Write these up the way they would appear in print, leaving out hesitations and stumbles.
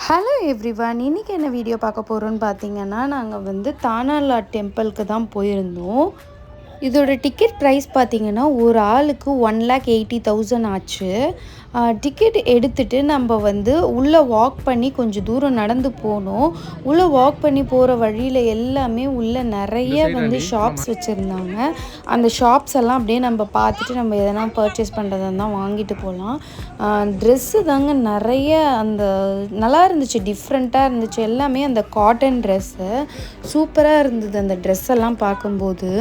Hello everyone, இன்றைக்கி என்ன video பார்க்க போகிறோன்னு பார்த்தீங்கன்னா, நாங்கள் வந்து தானாலா டெம்பிளுக்கு தான் போயிருந்தோம். இதோட டிக்கெட் ப்ரைஸ் பார்த்திங்கன்னா ஒரு ஆளுக்கு 1,80,000 ஆச்சு. டிக்கெட் எடுத்துகிட்டு நம்ம வந்து உள்ளே வாக் பண்ணி கொஞ்சம் தூரம் நடந்து போனோம். உள்ளே வாக் பண்ணி போகிற வழியில் எல்லாமே உள்ளே நிறைய வந்து ஷாப்ஸ் வச்சுருந்தாங்க. அந்த ஷாப்ஸ் எல்லாம் அப்படியே நம்ம பார்த்துட்டு நம்ம எதனா பர்ச்சேஸ் பண்ணுறதா இருந்தால் வாங்கிட்டு போகலாம். ட்ரெஸ்ஸு தாங்க நிறைய அந்த நல்லா இருந்துச்சு, டிஃப்ரெண்ட்டாக இருந்துச்சு. எல்லாமே அந்த காட்டன் ட்ரெஸ்ஸு சூப்பராக இருந்தது அந்த ட்ரெஸ் எல்லாம் பார்க்கும்போது.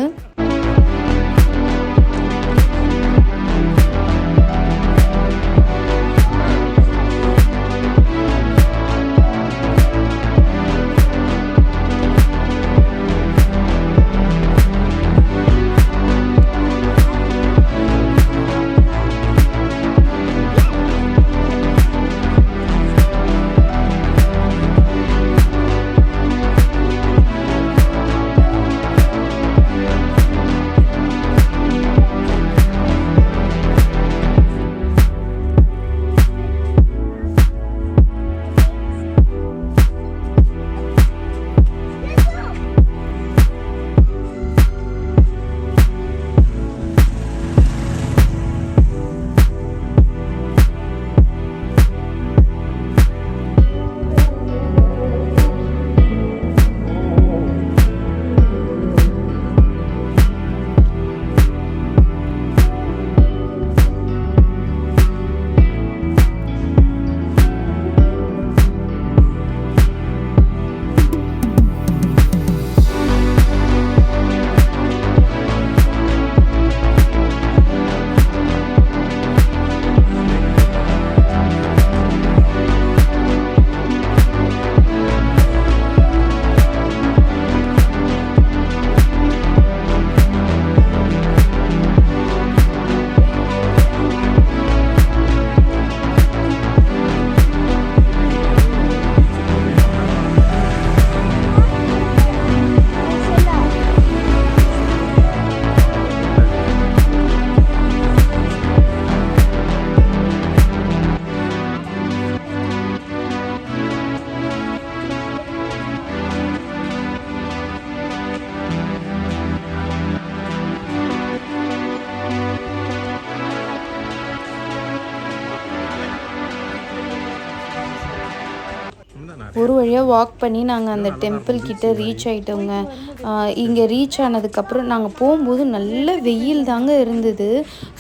ஒரு வழியாக வாக் பண்ணி நாங்கள் அந்த டெம்பிள் கிட்ட ரீச் ஆகிட்டோங்க. இங்கே ரீச் ஆனதுக்கப்புறம் நாங்கள் போகும்போது நல்ல வெயில் தாங்க இருந்தது.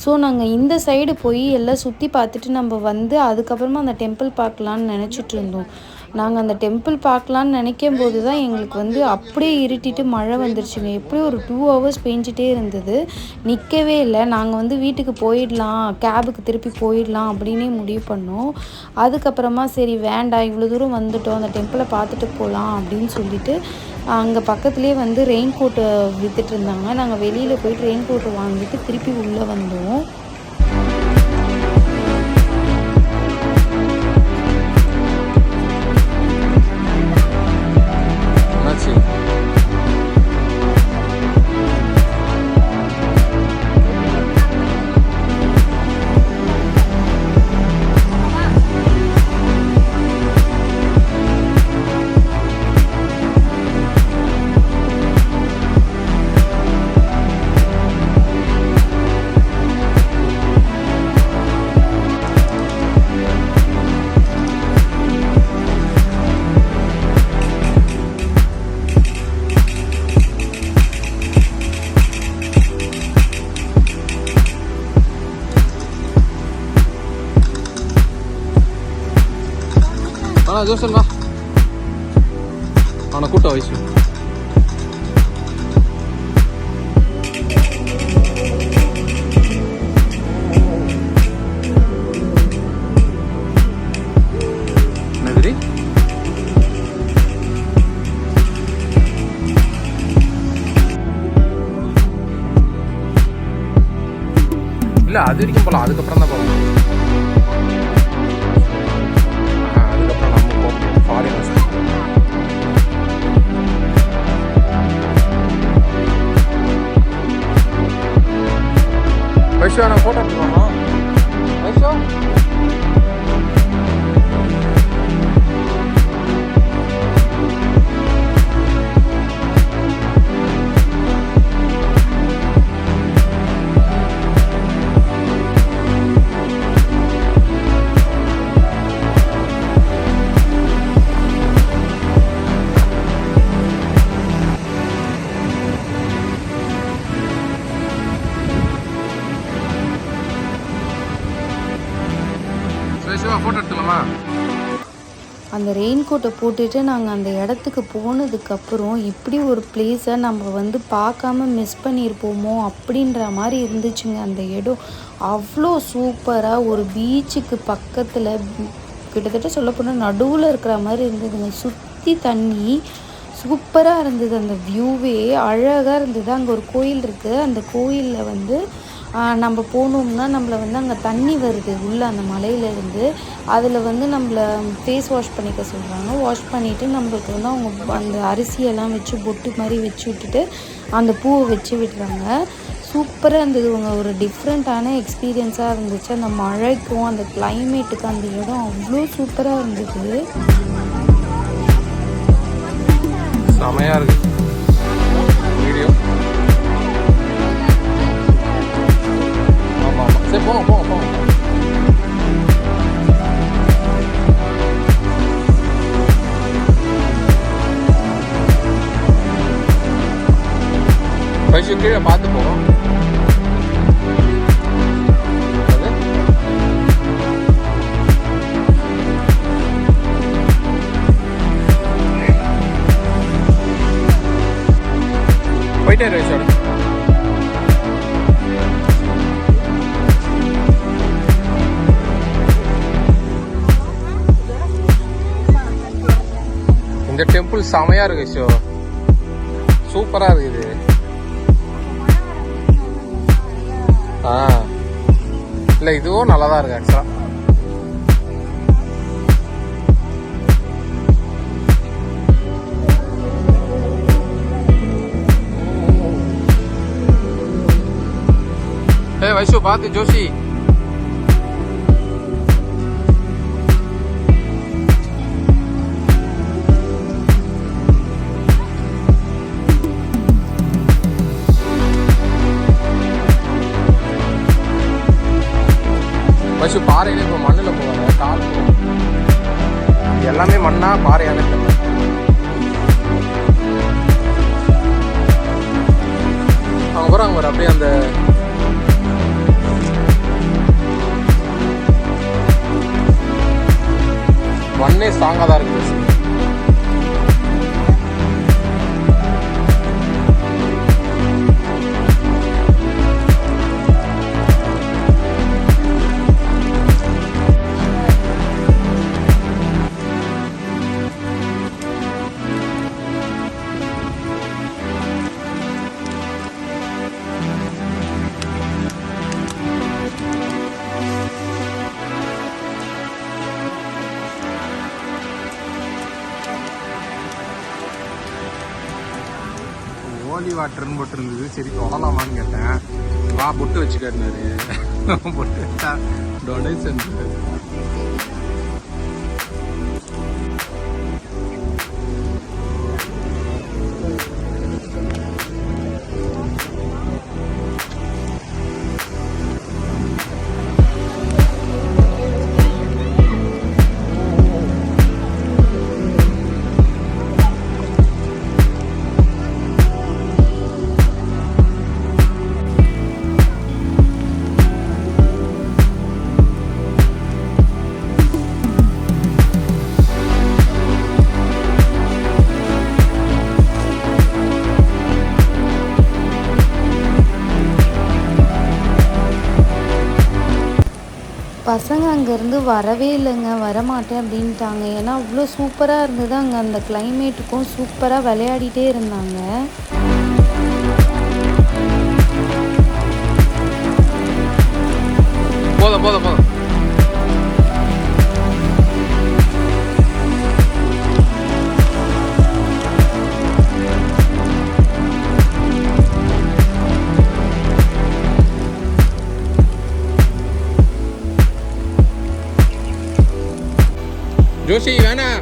ஸோ நாங்கள் இந்த சைடு போய் எல்லாம் சுற்றி பார்த்துட்டு நம்ம வந்து அதுக்கப்புறமா அந்த டெம்பிள் பார்க்கலான்னு நினச்சிட்டு இருந்தோம். நாங்கள் அந்த டெம்பிள் பார்க்கலான்னு நினைக்கும் போது தான் எங்களுக்கு வந்து அப்படியே இருட்டிட்டு மழை வந்துருச்சுங்க. எப்படியும் ஒரு 2 hours பெஞ்சிட்டே இருந்தது, நிற்கவே இல்லை. நாங்கள் வந்து வீட்டுக்கு போயிடலாம், கேபுக்கு திருப்பி போயிடலாம் அப்படின்னே முடிவு பண்ணோம். அதுக்கப்புறமா சரி வேண்டாம், இவ்வளோ தூரம் வந்துட்டோம், அந்த டெம்பிளை பார்த்துட்டு போகலாம் அப்படின்னு சொல்லிட்டு அங்கே பக்கத்துலேயே வந்து ரெயின் கோட்டை விற்றுட்டு இருந்தாங்க. நாங்கள் வெளியில் போயிட்டு ரெயின் கோட்டை வாங்கிட்டு திருப்பி உள்ளே வந்தோம். ஜோசன் வா, அவனை கூட்ட வயசு நகரி இல்லை, அது வரைக்கும் போகலாம், அதுக்கப்புறம் தான் போகலாம். வைஷா நான் ஃபோட்டோ எடுத்துக்கோமா? வைஷா ஃபோட்டோ எடுத்துக்கலாமா? அந்த ரெயின் கோட்டை போட்டுட்டு நாங்கள் அந்த இடத்துக்கு போனதுக்கப்புறம் இப்படி ஒரு பிளேஸை நம்ம வந்து பார்க்காம மிஸ் பண்ணியிருப்போமோ அப்படின்ற மாதிரி இருந்துச்சுங்க. அந்த இடம் அவ்வளோ சூப்பராக ஒரு பீச்சுக்கு பக்கத்தில் கிட்டத்தட்ட சொல்லப்போனால் நடுவில் இருக்கிற மாதிரி இருந்ததுங்க. சுற்றி தண்ணி சூப்பராக இருந்தது. அந்த வியூவே அழகாக இருந்தது. அங்கே ஒரு கோயில் இருக்குது. அந்த கோயிலில் வந்து நம்ம போனோம்னா நம்மளை வந்து அங்கே தண்ணி வருது உள்ளே அந்த மலையிலேருந்து. அதில் வந்து நம்மளை ஃபேஸ் வாஷ் பண்ணிக்க சொல்கிறாங்க. வாஷ் பண்ணிவிட்டு நம்மளுக்கு வந்து அவங்க அந்த அரிசியெல்லாம் வச்சு பொட்டு மாதிரி வச்சு விட்டுட்டு அந்த பூவை வச்சு விடுறாங்க. சூப்பராக இருந்தது. ஒரு டிஃப்ரெண்ட்டான எக்ஸ்பீரியன்ஸாக இருந்துச்சு. அந்த மழைக்கும் அந்த கிளைமேட்டுக்கு அந்த இடம் அவ்வளோ சூப்பராக இருந்தது. செமையாக இருக்குது வீடியோ. ஆமாம் ஆமாம், சரி போங்க போங்க போங்க. பைசு கீழே பார்த்து போவோம். போயிட்டே ரைஸோட இந்த டெம்பிள் செமையா இருக்கு. ஷோ சூப்பரா இருக்குது. இல்லை இதுவும் நல்லா தான் இருக்கு ஆக்சுவலா. ஏய் வைஷு பார்த்து ஜோஷி. வைஷு பாறையில இப்போ மண்ணில் போவாங்க. கால் எல்லாமே மண்ணா பாறையான தெரியல. அவங்க போகிறாங்க ஒரு அப்படியே அந்த மண்ணே ஸ்ட்ராங்காக தான் இருக்குது. ஹோலி வாட்டர்னு போட்டு இருந்தது. சரி தொடலாமான்னு கேட்டேன். வா பொட்டு வச்சுக்காருனாரு. பொட்டு வச்சா டொனேஷன். பசங்க அங்கேருந்து வரவே இல்லைங்க. வரமாட்டேன் அப்படின்ட்டாங்க. ஏன்னா அவ்வளோ சூப்பராக இருந்தது. அங்கே அந்த கிளைமேட்டுக்கும் சூப்பராக விளையாடிட்டே இருந்தாங்க. போதும் போதும் போதும். ஜோஷி வேணாம்.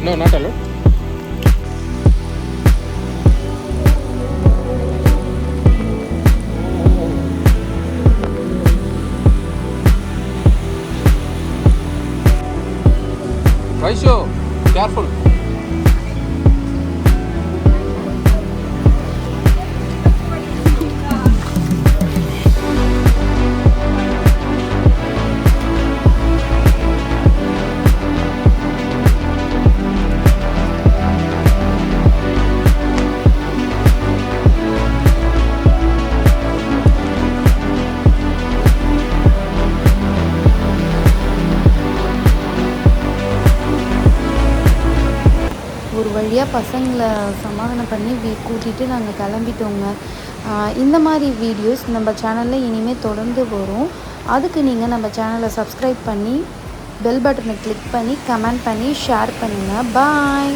No, not allowed. Vaishu, careful. ஒரு வழியாக பசங்களை சமாதானம் பண்ணி கூட்டிகிட்டு நாங்கள் கிளம்பிட்டோங்க. இந்த மாதிரி வீடியோஸ் நம்ம சேனலில் இனிமேல் தொடர்ந்து வரும். அதுக்கு நீங்கள் நம்ம சேனலை சப்ஸ்கிரைப் பண்ணி பெல் பட்டனை கிளிக் பண்ணி கமெண்ட் பண்ணி ஷேர் பண்ணுங்கள். பாய்.